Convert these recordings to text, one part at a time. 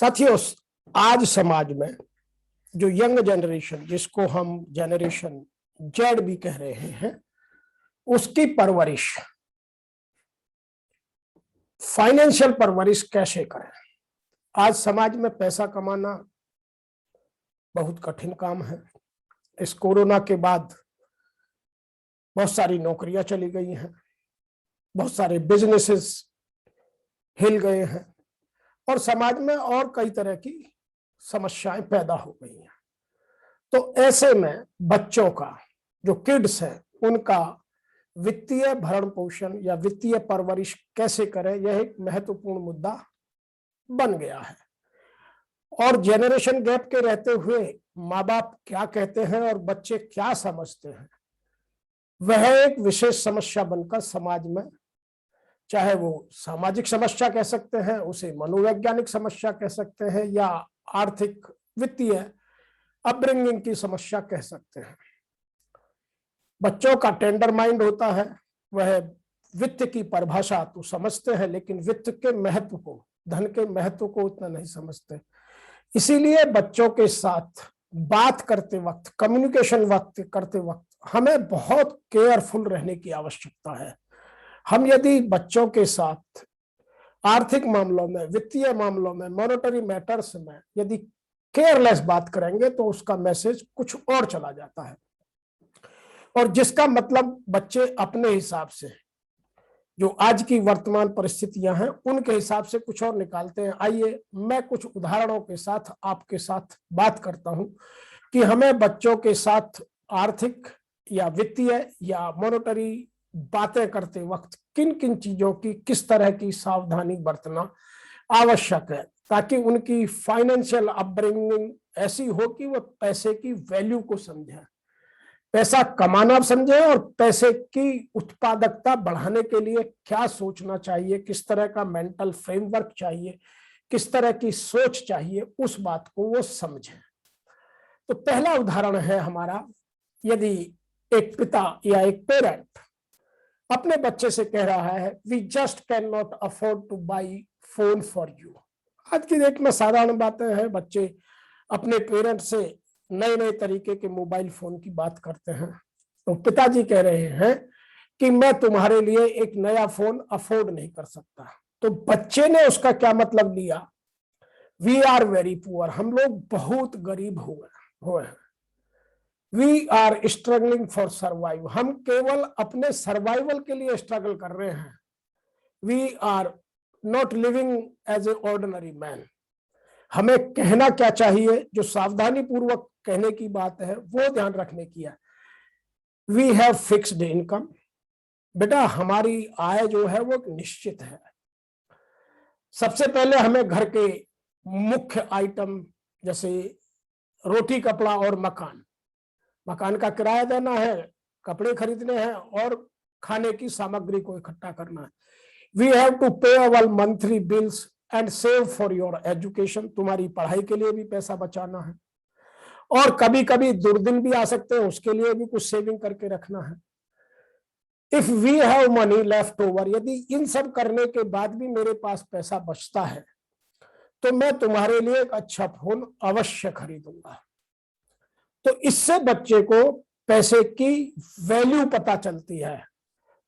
साथियों, आज समाज में जो यंग जनरेशन, जिसको हम जनरेशन जेड भी कह रहे हैं, उसकी परवरिश, फाइनेंशियल परवरिश कैसे करें। आज समाज में पैसा कमाना बहुत कठिन काम है। इस कोरोना के बाद बहुत सारी नौकरियां चली गई हैं, बहुत सारे बिजनेसेस हिल गए हैं और समाज में और कई तरह की समस्याएं पैदा हो गई हैं। तो ऐसे में बच्चों का, जो किड्स है, उनका वित्तीय भरण पोषण या वित्तीय परवरिश कैसे करें, यह एक महत्वपूर्ण मुद्दा बन गया है। और जेनरेशन गैप के रहते हुए माँ बाप क्या कहते हैं और बच्चे क्या समझते हैं, वह एक विशेष समस्या बनकर समाज में, चाहे वो सामाजिक समस्या कह सकते हैं, उसे मनोवैज्ञानिक समस्या कह सकते हैं, या आर्थिक वित्तीय अपब्रिंगिंग की समस्या कह सकते हैं। बच्चों का टेंडर माइंड होता है, वह वित्त की परिभाषा तो समझते हैं, लेकिन वित्त के महत्व को, धन के महत्व को उतना नहीं समझते। इसीलिए बच्चों के साथ बात करते वक्त, कम्युनिकेशन वक्त करते वक्त हमें बहुत केयरफुल रहने की आवश्यकता है। हम यदि बच्चों के साथ आर्थिक मामलों में, वित्तीय मामलों में, मॉनेटरी मैटर्स में यदि केयरलेस बात करेंगे तो उसका मैसेज कुछ और चला जाता है, और जिसका मतलब बच्चे अपने हिसाब से, जो आज की वर्तमान परिस्थितियां हैं, उनके हिसाब से कुछ और निकालते हैं। आइए मैं कुछ उदाहरणों के साथ आपके साथ बात करता हूं कि हमें बच्चों के साथ आर्थिक या वित्तीय या मॉनेटरी बातें करते वक्त किन किन चीजों की, किस तरह की सावधानी बरतना आवश्यक है, ताकि उनकी फाइनेंशियल अपब्रिंगिंग ऐसी हो कि वह पैसे की वैल्यू को समझे, पैसा कमाना समझे और पैसे की उत्पादकता बढ़ाने के लिए क्या सोचना चाहिए, किस तरह का मेंटल फ्रेमवर्क चाहिए, किस तरह की सोच चाहिए, उस बात को वो समझे। तो पहला उदाहरण है हमारा, यदि एक पिता या एक पेरेंट अपने बच्चे से कह रहा है, we just can not afford to buy phone for you. आज की डेट में साधारण बातें हैं, बच्चे अपने पेरेंट से नए नए तरीके के मोबाइल फोन की बात करते हैं। तो पिताजी कह रहे हैं कि मैं तुम्हारे लिए एक नया फोन अफोर्ड नहीं कर सकता। तो बच्चे ने उसका क्या मतलब लिया, वी आर वेरी पुअर, हम लोग बहुत गरीब हुए हैं, we are struggling for survive, हम केवल अपने सर्वाइवल के लिए स्ट्रगल कर रहे हैं, we are not living as a ordinary man. हमें कहना क्या चाहिए, जो सावधानी पूर्वक कहने की बात है वो ध्यान रखने की है। वी हैव फिक्स्ड इनकम, बेटा हमारी आय जो है वो निश्चित है। सबसे पहले हमें घर के मुख्य आइटम जैसे रोटी, कपड़ा और मकान, मकान का किराया देना है, कपड़े खरीदने हैं और खाने की सामग्री को इकट्ठा करना है। We have to pay our monthly bills and save for your education, तुम्हारी पढ़ाई के लिए भी पैसा बचाना है, और कभी कभी दुर्दिन भी आ सकते हैं, उसके लिए भी कुछ सेविंग करके रखना है। If we have money left over, यदि इन सब करने के बाद भी मेरे पास पैसा बचता है तो मैं तुम्हारे लिए एक अच्छा फोन अवश्य खरीदूंगा। तो इससे बच्चे को पैसे की वैल्यू पता चलती है,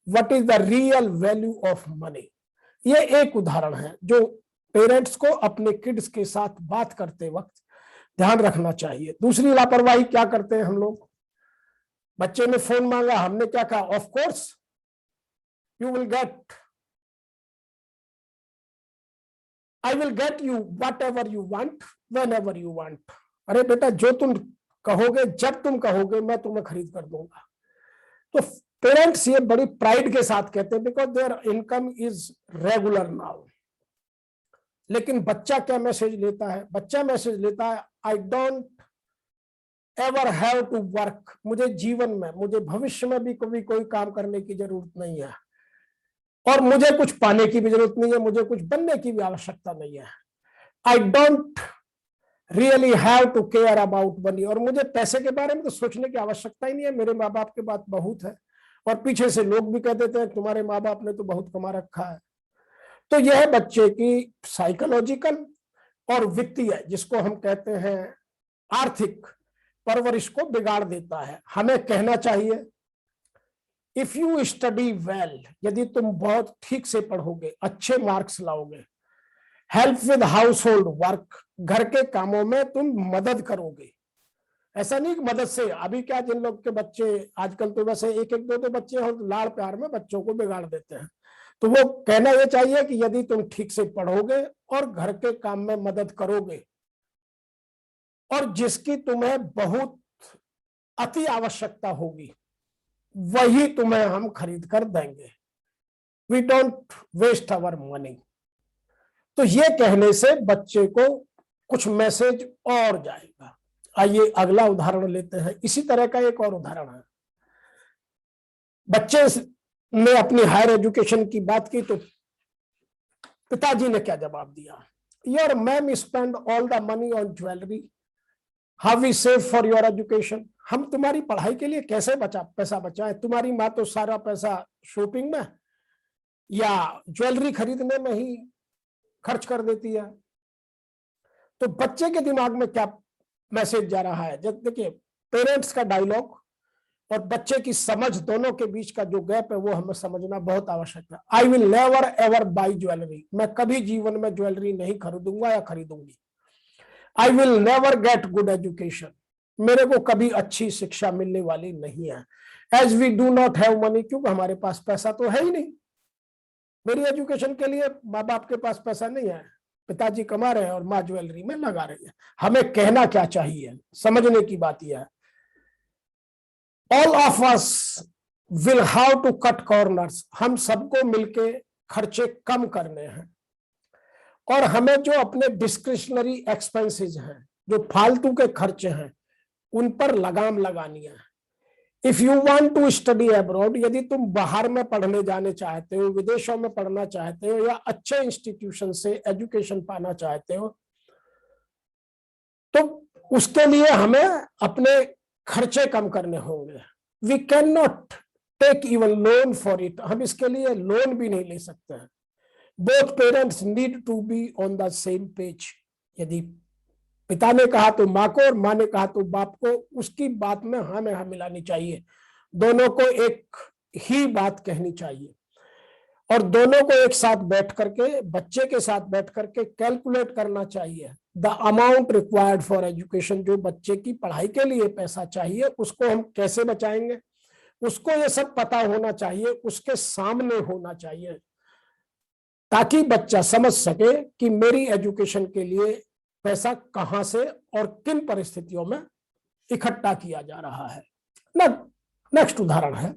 what is the real value of money. ये एक उदाहरण है जो पेरेंट्स को अपने किड्स के साथ बात करते वक्त ध्यान रखना चाहिए। दूसरी लापरवाही क्या करते हैं हम लोग, बच्चे ने फोन मांगा, हमने क्या कहा, of course you will get, I will get you what ever you want when ever you want. अरे बेटा, जो तुम कहोगे, जब तुम कहोगे, मैं तुम्हें खरीद कर दूंगा। तो पेरेंट्स ये बड़ी प्राइड के साथ कहते हैं, because there income is regular now. लेकिन बच्चा क्या मैसेज लेता है, बच्चा मैसेज लेता है, I don't ever have to work, मुझे जीवन में, मुझे भविष्य में भी कभी कोई काम करने की जरूरत नहीं है, और मुझे कुछ पाने की भी जरूरत नहीं है, मुझे कुछ बनने की भी आवश्यकता नहीं है। I don't really have to care about money, और मुझे पैसे के बारे में तो सोचने की आवश्यकता ही नहीं है, मेरे माँ बाप के पास बहुत है। और पीछे से लोग भी कह देते हैं तुम्हारे माँ बाप ने तो बहुत कमा रखा है। तो यह बच्चे की साइकोलॉजिकल और वित्तीय, जिसको हम कहते हैं आर्थिक परवरिश को बिगाड़ देता है। हमें कहना चाहिए इफ यू स्टडी वेल, यदि तुम बहुत ठीक से पढ़ोगे, अच्छे मार्क्स लाओगे, help with house hold work, घर के कामों में तुम मदद करोगे। ऐसा नहीं कि मदद से, अभी क्या जिन लोग के बच्चे आजकल तो वैसे एक एक दो दो बच्चे और लाड़ प्यार में बच्चों को बिगाड़ देते हैं। तो वो कहना ये चाहिए कि यदि तुम ठीक से पढ़ोगे और घर के काम में मदद करोगे, और जिसकी तुम्हें बहुत अति आवश्यकता होगी वही तुम्हें हम खरीद कर देंगे। We don't waste our money. तो ये कहने से बच्चे को कुछ मैसेज और जाएगा। आइए अगला उदाहरण लेते हैं। इसी तरह का एक और उदाहरण है। बच्चे ने अपनी हायर एजुकेशन की बात की तो पिताजी ने क्या जवाब दिया? Your ma'am spend all the money on jewellery, how we save for your education. हम तुम्हारी पढ़ाई के लिए कैसे पैसा बचाएं? तुम्हारी माँ तो सारा पैसा शॉपिंग में या ज्वेलरी खरीदने में ही खर्च कर देती है। तो बच्चे के दिमाग में क्या मैसेज जा रहा है? जब देखिए, पेरेंट्स का डायलॉग और बच्चे की समझ दोनों के बीच का जो गैप है वो हमें समझना बहुत आवश्यक है। I will never ever buy jewellery, मैं कभी जीवन में ज्वेलरी नहीं खरीदूंगा या खरीदूंगी। I will never get good education, मेरे को कभी अच्छी शिक्षा मिलने वाली नहीं है। As we do not have money, क्योंकि हमारे पास पैसा तो है ही नहीं। मेरी एजुकेशन के लिए माँ बाप के पास पैसा नहीं है, पिताजी कमा रहे हैं और माँ ज्वेलरी में लगा रही है। हमें कहना क्या चाहिए? समझने की बात यह है, all of us will have to cut corners, हम सबको मिलके खर्चे कम करने हैं और हमें जो अपने डिस्क्रिशनरी एक्सपेंसेस हैं, जो फालतू के खर्चे हैं, उन पर लगाम लगानी है। If you want to study abroad, यदि तुम बाहर में पढ़ने जाने चाहते हो, विदेशों में पढ़ना चाहते हो या अच्छे इंस्टीट्यूशन से एजुकेशन पाना चाहते हो, तो उसके लिए हमें अपने खर्चे कम करने होंगे। We can not take even loan for it, हम इसके लिए लोन भी नहीं ले सकते हैं। Both parents need to be on the same page, यदि पिता ने कहा तो माँ को और माँ ने कहा तो बाप को, उसकी बात में हाँ में हाँ मिलानी चाहिए। दोनों को एक ही बात कहनी चाहिए और दोनों को एक साथ बैठ करके, बच्चे के साथ बैठ करके कैलकुलेट करना चाहिए the amount required for education. जो बच्चे की पढ़ाई के लिए पैसा चाहिए उसको हम कैसे बचाएंगे, उसको ये सब पता होना चाहिए, उसके सामने होना चाहिए, ताकि बच्चा समझ सके कि मेरी एजुकेशन के लिए पैसा कहां से और किन परिस्थितियों में इकट्ठा किया जा रहा है। नेक्स्ट उदाहरण है,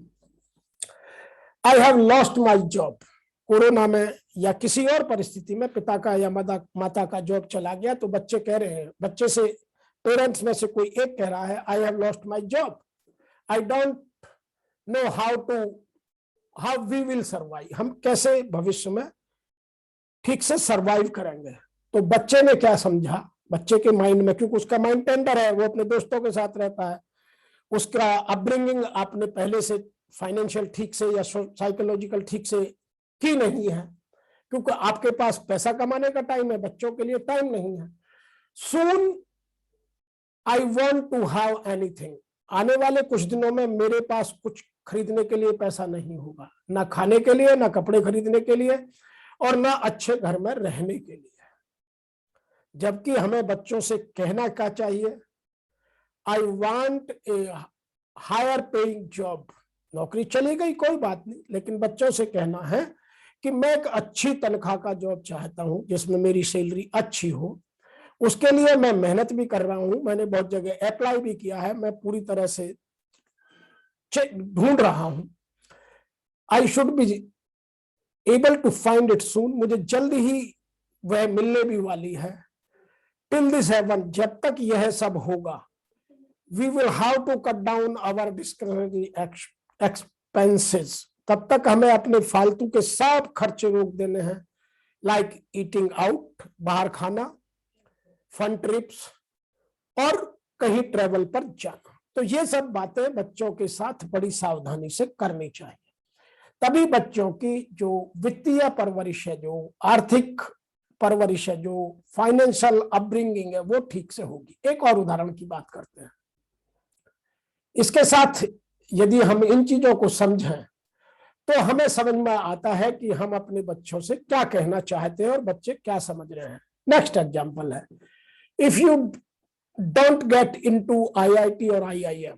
I have lost my job. Corona में या किसी और परिस्थिति में पिता का या माता का जॉब चला गया, तो बच्चे कह रहे हैं, बच्चे से पेरेंट्स में से कोई एक कह रहा है I have lost my job, I don't know how we will survive, हम कैसे भविष्य में ठीक से सर्वाइव करेंगे। तो बच्चे ने क्या समझा, बच्चे के माइंड में, क्योंकि उसका माइंड टेंडर है, वो अपने दोस्तों के साथ रहता है, उसका अपब्रिंगिंग आपने पहले से फाइनेंशियल ठीक से या साइकोलॉजिकल ठीक से की नहीं है, क्योंकि आपके पास पैसा कमाने का टाइम है, बच्चों के लिए टाइम नहीं है। Soon I want to have anything, आने वाले कुछ दिनों में मेरे पास कुछ खरीदने के लिए पैसा नहीं होगा, ना खाने के लिए, ना कपड़े खरीदने के लिए और ना अच्छे घर में रहने के लिए। जबकि हमें बच्चों से कहना क्या चाहिए, I want a higher paying job, नौकरी चली गई कोई बात नहीं, लेकिन बच्चों से कहना है कि मैं एक अच्छी तनख्वाह का जॉब चाहता हूं जिसमें मेरी सैलरी अच्छी हो, उसके लिए मैं मेहनत भी कर रहा हूं, मैंने बहुत जगह अप्लाई भी किया है, मैं पूरी तरह से ढूंढ रहा हूं। I should be able to find it soon, मुझे जल्द ही वह मिलने भी वाली है। टिल दिस हैवन, जब तक यह सब होगा, we will have to cut down our discretionary expenses, तब तक हमें अपने फालतू के सब खर्चे रोक देने हैं, लाइक ईटिंग आउट, बाहर खाना, फन ट्रिप्स और कहीं ट्रेवल पर जाना। तो ये सब बातें बच्चों के साथ बड़ी सावधानी से करनी चाहिए, तभी बच्चों की जो वित्तीय परवरिश है, जो आर्थिक परवरिश है, जो फाइनेंशियल अपब्रिंगिंग है, वो ठीक से होगी। एक और उदाहरण की बात करते हैं। इसके साथ यदि हम इन चीजों को समझें तो हमें समझ में आता है कि हम अपने बच्चों से क्या कहना चाहते हैं और बच्चे क्या समझ रहे हैं। नेक्स्ट एग्जांपल है, if you don't get into IIT और आईआईएम,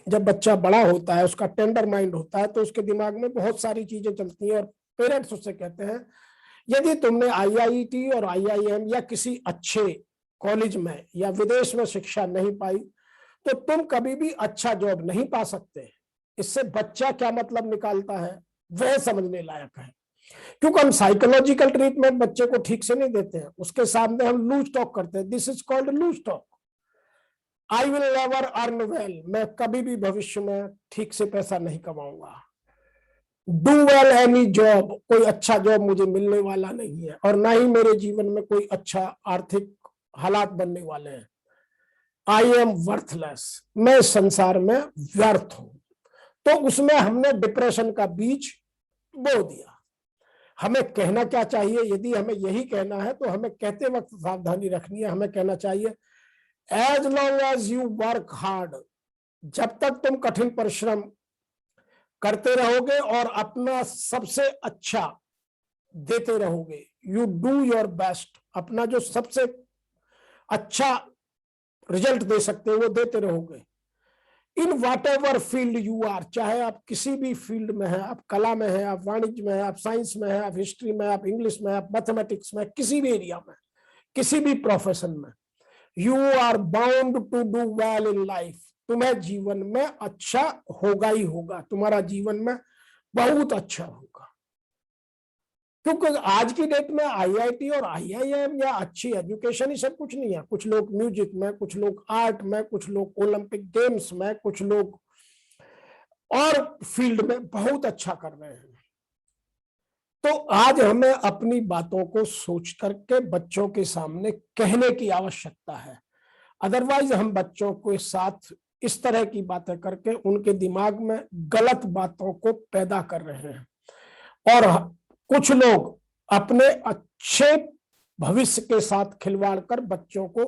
जब बच्चा बड़ा होता है, उसका टेंडर माइंड होता है, तो उसके दिमाग में बहुत सारी चीजें चलती हैं और पेरेंट्स उससे कहते हैं यदि तुमने आईआईटी और आईआईएम या किसी अच्छे कॉलेज में या विदेश में शिक्षा नहीं पाई तो तुम कभी भी अच्छा जॉब नहीं पा सकते। इससे बच्चा क्या मतलब निकालता है वह समझने लायक है, क्योंकि हम साइकोलॉजिकल ट्रीटमेंट बच्चे को ठीक से नहीं देते हैं। उसके सामने हम लूज टॉक करते हैं, this is called loose talk. I will never earn well, मैं कभी भी भविष्य में ठीक से पैसा नहीं कमाऊंगा। डू वेल एनी जॉब, कोई अच्छा जॉब मुझे मिलने वाला नहीं है और ना ही मेरे जीवन में कोई अच्छा आर्थिक हालात बनने वाले हैं। आई एम वर्थलेस, मैं संसार में व्यर्थ हूं। तो उसमें हमने डिप्रेशन का बीज बो दिया। हमें कहना क्या चाहिए? यदि हमें यही कहना है तो हमें कहते वक्त सावधानी रखनी है। हमें कहना चाहिए as long as you work hard, जब तक तुम कठिन परिश्रम करते रहोगे और अपना सबसे अच्छा देते रहोगे, यू डू योर बेस्ट, अपना जो सबसे अच्छा रिजल्ट दे सकते हो वो देते रहोगे, in whatever field you are, चाहे आप किसी भी फील्ड में है, आप कला में है, आप वाणिज्य में है, आप साइंस में है, आप हिस्ट्री में, आप इंग्लिश में, आप मैथमेटिक्स में, किसी भी एरिया में, किसी भी प्रोफेशन में, you are bound to do well in life, तुम्हें जीवन में अच्छा होगा ही होगा, तुम्हारा जीवन में बहुत अच्छा होगा। क्योंकि आज की डेट में आईआईटी और आईआईएम या अच्छी एजुकेशन ही सब कुछ नहीं है। कुछ लोग म्यूजिक में, कुछ लोग आर्ट में, कुछ लोग ओलंपिक गेम्स में, कुछ लोग और फील्ड में बहुत अच्छा कर रहे हैं। तो आज हमें अपनी बातों को सोच करके बच्चों के सामने कहने की आवश्यकता है। अदरवाइज हम बच्चों के साथ इस तरह की बातें करके उनके दिमाग में गलत बातों को पैदा कर रहे हैं और कुछ लोग अपने अच्छे भविष्य के साथ खिलवाड़ कर बच्चों को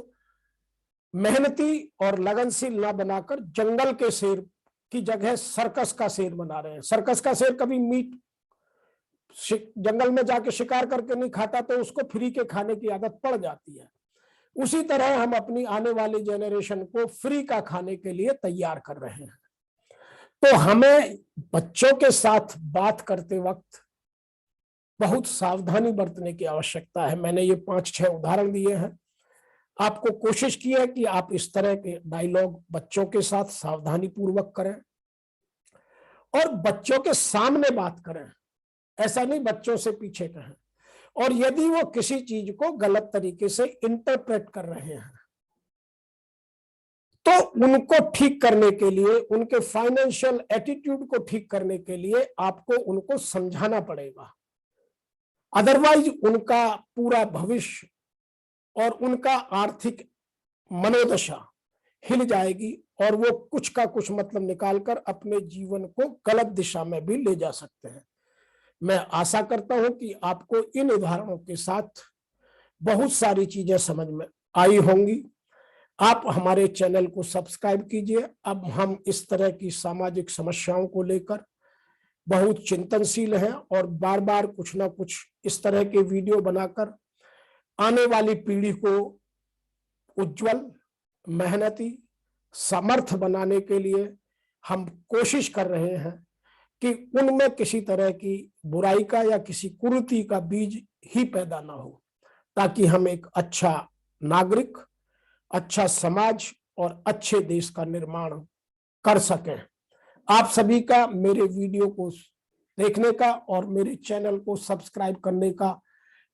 मेहनती और लगनशील न बनाकर जंगल के शेर की जगह सर्कस का शेर बना रहे हैं। सर्कस का शेर कभी मीट जंगल में जाके शिकार करके नहीं खाता तो उसको फ्री के खाने की आदत पड़ जाती है। उसी तरह हम अपनी आने वाली जेनरेशन को फ्री का खाने के लिए तैयार कर रहे हैं। तो हमें बच्चों के साथ बात करते वक्त बहुत सावधानी बरतने की आवश्यकता है। मैंने ये 5-6 उदाहरण दिए हैं, आपको कोशिश की है कि आप इस तरह के डायलॉग बच्चों के साथ सावधानी पूर्वक करें और बच्चों के सामने बात करें, ऐसा नहीं बच्चों से पीछे कहें। और यदि वो किसी चीज को गलत तरीके से इंटरप्रेट कर रहे हैं तो उनको ठीक करने के लिए, उनके फाइनेंशियल एटीट्यूड को ठीक करने के लिए आपको उनको समझाना पड़ेगा। अदरवाइज उनका पूरा भविष्य और उनका आर्थिक मनोदशा हिल जाएगी और वो कुछ का कुछ मतलब निकालकर अपने जीवन को गलत दिशा में भी ले जा सकते हैं। मैं आशा करता हूं कि आपको इन उदाहरणों के साथ बहुत सारी चीजें समझ में आई होंगी। आप हमारे चैनल को सब्सक्राइब कीजिए। अब हम इस तरह की सामाजिक समस्याओं को लेकर बहुत चिंतनशील हैं और बार बार कुछ ना कुछ इस तरह के वीडियो बनाकर आने वाली पीढ़ी को उज्जवल, मेहनती, समर्थ बनाने के लिए हम कोशिश कर रहे हैं कि उनमें किसी तरह की बुराई का या किसी कुरीति का बीज ही पैदा ना हो, ताकि हम एक अच्छा नागरिक, अच्छा समाज और अच्छे देश का निर्माण कर सकें। आप सभी का मेरे वीडियो को देखने का और मेरे चैनल को सब्सक्राइब करने का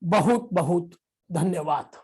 बहुत बहुत धन्यवाद।